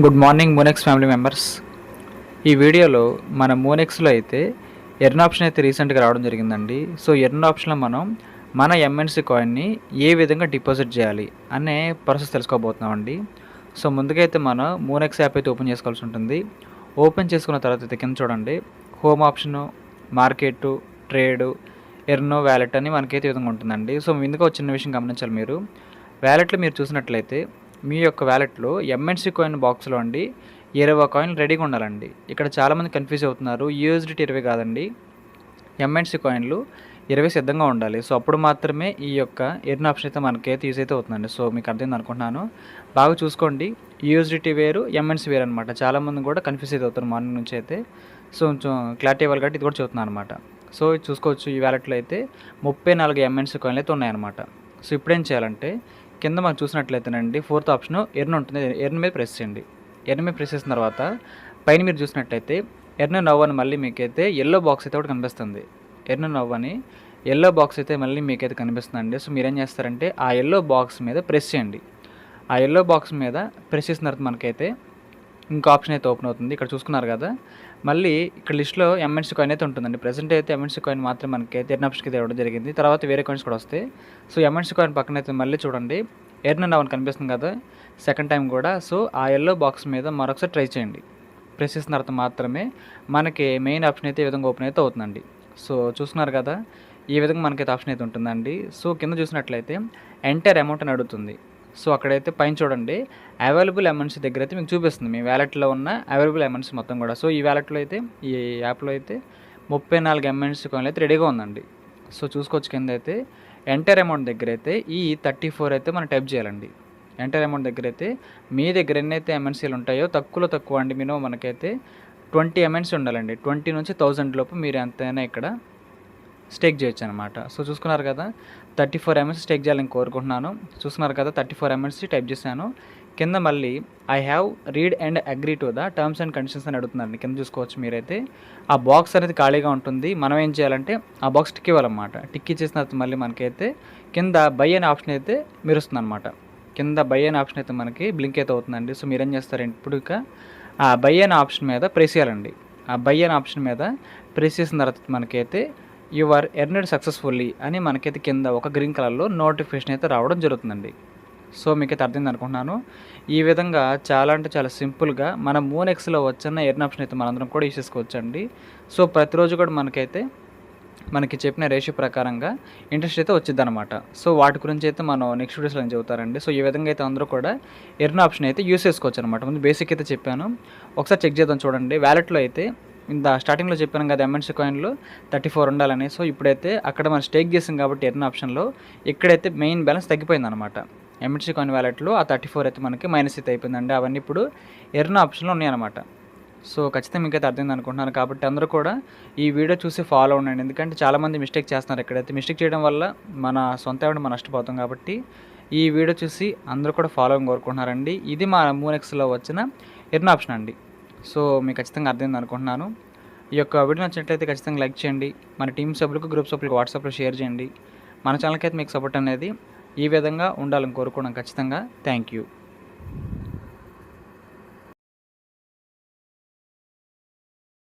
Good morning Monex family members. ఈ వీడియోలో మన మోనెక్స్లో అయితే ఎర్న్ ఆప్షన్ అయితే రీసెంట్గా రావడం జరిగిందండి. సో ఎర్న్ ఆప్షన్లో మనం మన ఎంఎన్సి కాయిన్ని ఏ విధంగా డిపాజిట్ చేయాలి అనే ప్రాసెస్ తెలుసుకోబోతున్నామండి. సో ముందుగా అయితే మనం మోనెక్స్ యాప్ అయితే ఓపెన్ చేసుకోవాల్సి ఉంటుంది. ఓపెన్ చేసుకున్న తర్వాత అయితే కింద చూడండి, హోమ్ ఆప్షను, మార్కెట్, ట్రేడ్, ఎర్నో, వ్యాలెట్ అని మనకైతే ఈ విధంగా ఉంటుందండి. సో ముందుగా ఒక చిన్న విషయం గమనించాలి. మీరు వ్యాలెట్లో మీరు చూసినట్లయితే మీ యొక్క వ్యాలెట్లో ఎంఎన్సి కాయిన్ బాక్స్లో అండి 20 కాయిన్లు రెడీగా ఉండాలండి. ఇక్కడ చాలామంది కన్ఫ్యూజ్ అవుతున్నారు. యూఎస్డిటీ 20 కాదండి, ఎంఎన్సి కాయిన్లు 20 సిద్ధంగా ఉండాలి. సో అప్పుడు మాత్రమే ఈ యొక్క ఎర్న్ ఆప్షన్ అయితే మనకైతే యూజ్ అయితే అవుతుందండి. సో మీకు అర్థమైంది అనుకుంటున్నాను. బాగా చూసుకోండి, యూఎస్డిటీ వేరు, ఎంఎన్సి వేరు అనమాట. చాలామంది కూడా కన్ఫ్యూజ్ అయితే అవుతారు మార్నింగ్ నుంచి అయితే. సో కొంచెం క్లారిటీ ఇవ్వాలి కాబట్టి ఇది కూడా చెబుతున్నాను అనమాట. సో చూసుకోవచ్చు, ఈ వ్యాలెట్లో అయితే 34 ఎంఎన్సి కాయిన్లు అయితే ఉన్నాయన్నమాట. సో ఇప్పుడు ఏం చేయాలంటే కింద మనం చూసినట్లయితేనండి ఫోర్త్ ఆప్షన్ ఎర్న్ ఉంటుంది. ఎర్న్ మీద ప్రెస్ చేయండి. ఎర్న్ మీద ప్రెస్ చేసిన తర్వాత పైన మీరు చూసినట్లయితే ఎర్న్ నవ్ అని మళ్ళీ మీకైతే ఎల్లో బాక్స్ అయితే ఒకటి కనిపిస్తుంది. ఎర్న్ నవ్ అని ఎల్లో బాక్స్ అయితే మళ్ళీ మీకైతే కనిపిస్తుందండి. సో మీరేం చేస్తారంటే ఆ ఎల్లో బాక్స్ మీద ప్రెస్ చేయండి. ఆ ఎల్లో బాక్స్ మీద ప్రెస్ చేసిన తర్వాత మనకైతే ఇంకో ఆప్షన్ అయితే ఓపెన్ అవుతుంది. ఇక్కడ చూసుకున్నారు కదా, మళ్ళీ ఇక్కడ లిస్ట్లో ఎంఎన్సి కాయిన్ అయితే ఉంటుందండి. ప్రెసెంట్ అయితే ఎంఎన్సి కాయిన్ మాత్రం మనకైతే ఎర్న్ ఆప్షన్కి అయితే ఇవ్వడం జరిగింది. తర్వాత వేరే కాయిన్స్ కూడా వస్తాయి. సో ఎంఎన్సి కాయిన్ పక్కన అయితే మళ్ళీ చూడండి ఎర్న్ నవ్ అని కనిపిస్తుంది కదా, సెకండ్ టైం కూడా. సో ఆ ఎల్లో బాక్స్ మీద మరొకసారి ట్రై చేయండి. ప్రెస్ చేసిన తర్వాత మాత్రమే మనకి మెయిన్ ఆప్షన్ అయితే ఈ విధంగా ఓపెన్ అయితే అవుతుందండి. సో చూస్తున్నారు కదా, ఈ విధంగా మనకైతే ఆప్షన్ అయితే ఉంటుందండి. సో కింద చూసినట్లయితే ఎంటర్ అమౌంట్ అని అడుగుతుంది. సో అక్కడైతే పైన చూడండి అవైలబుల్ అమౌంట్స్ దగ్గర అయితే మీకు చూపిస్తుంది మీ వ్యాలెట్లో ఉన్న అవైలబుల్ అమౌంట్స్ మొత్తం కూడా. సో ఈ వ్యాలెట్లో అయితే, ఈ యాప్లో అయితే 34 ఎంఎన్సి కాయిన్లు అయితే రెడీగా ఉందండి. సో చూసుకోవచ్చు, కింద అయితే ఎంటర్ అమౌంట్ దగ్గర అయితే ఈ 34 అయితే మనం టైప్ చేయాలండి. ఎంటర్ అమౌంట్ దగ్గర అయితే మీ దగ్గర ఎన్నైతే ఎంఎన్సీలు ఉంటాయో తక్కువలో తక్కువ అండి, మినిమం మనకైతే 20 ఎంఎన్సీ ఉండాలండి. 20 నుంచి 1000 లోపు మీరు ఎంతైనా ఇక్కడ స్టేక్ చేయొచ్చు అనమాట. సో చూసుకున్నారు కదా, 34 ఎంఎన్సీ స్టేక్ చేయాలని కోరుకుంటున్నాను. చూస్తున్నారు కదా, 34 ఎంఎన్సీ టైప్ చేశాను. కింద మళ్ళీ I have read and agree to the terms and conditions అని అడుగుతున్నారండి. కింద చూసుకోవచ్చు మీరైతే ఆ బాక్స్ అనేది ఖాళీగా ఉంటుంది. మనం ఏం చేయాలంటే ఆ బాక్స్ టిక్ ఇవ్వాలన్నమాట. టిక్ ఇచ్చేసిన తర్వాత మళ్ళీ మనకైతే కింద బై అనే ఆప్షన్ అయితే మెరుస్తుంది అనమాట. కింద బై అనే ఆప్షన్ అయితే మనకి బ్లింక్ అయితే అవుతుందండి. సో మీరేం చేస్తారంటే ఇప్పుడు ఇక ఆ బై అనే ఆప్షన్ మీద ప్రెస్ చేయాలండి. ఆ బై అనే ఆప్షన్ మీద ప్రెస్ చేసిన తర్వాత మనకైతే యు ఆర్ ఎర్నడ్ సక్సెస్ఫుల్లీ అని మనకైతే కింద ఒక గ్రీన్ కలర్లో నోటిఫికేషన్ అయితే రావడం జరుగుతుందండి. సో మీకైతే అర్థమైంది అనుకుంటున్నాను. ఈ విధంగా చాలా అంటే చాలా సింపుల్గా మన మోనెక్స్లో వచ్చిన ఎర్న్ ఆప్షన్ అయితే మనందరం కూడా యూస్ చేసుకోవచ్చండి. సో ప్రతిరోజు కూడా మనకి చెప్పిన రేషియో ప్రకారంగా ఇంట్రెస్ట్ అయితే వచ్చింది అనమాట. సో వాటి గురించి అయితే మనం నెక్స్ట్ వీడియోస్లో చెబుతారండి. సో ఈ విధంగా అయితే అందరూ కూడా ఎర్న్ ఆప్షన్ అయితే యూస్ చేసుకోవచ్చు అనమాట. ముందు బేసిక్ అయితే చెప్పాను, ఒకసారి చెక్ చేద్దాం. చూడండి వ్యాలెట్లో అయితే ఇంత స్టార్టింగ్లో చెప్పాను కదా ఎంఎన్సి కాయిన్లు 34 ఉండాలని. సో ఇప్పుడైతే అక్కడ మనం స్టేక్ చేసాం కాబట్టి ఎర్న్ ఆప్షన్లో ఇక్కడైతే మెయిన్ బ్యాలెన్స్ తగ్గిపోయింది అనమాట. ఎంఎన్సి కాయిన్ వ్యాలెట్లో ఆ 34 అయితే మనకి మైనస్ అయితే అయిపోయిందండి. అవన్నీ ఇప్పుడు ఎర్న్ ఆప్షన్లో ఉన్నాయన్నమాట. సో ఖచ్చితంగా మీకైతే అర్థమైంది అనుకుంటున్నాను. కాబట్టి అందరూ కూడా ఈ వీడియో చూసి ఫాలో ఉండండి. ఎందుకంటే చాలామంది మిస్టేక్ చేస్తున్నారు. ఎక్కడైతే మిస్టేక్ చేయడం వల్ల మన సొంత మనం నష్టపోతాం. కాబట్టి ఈ వీడియో చూసి అందరూ కూడా ఫాలో కోరుకుంటున్నారండి. ఇది మా మోనెక్స్లో వచ్చిన ఎర్న్ ఆప్షన్ అండి. సో మీకు ఖచ్చితంగా అర్థమైంది అనుకుంటున్నాను. ఈ యొక్క వీడియో నచ్చినట్లయితే ఖచ్చితంగా లైక్ చేయండి. మన టీమ్ సభ్యులకు, గ్రూప్ సభ్యులకు వాట్సాప్లో షేర్ చేయండి. మన ఛానల్కి అయితే మీకు సపోర్ట్ అనేది ఈ విధంగా ఉండాలని కోరుకోవడం ఖచ్చితంగా. Thank you.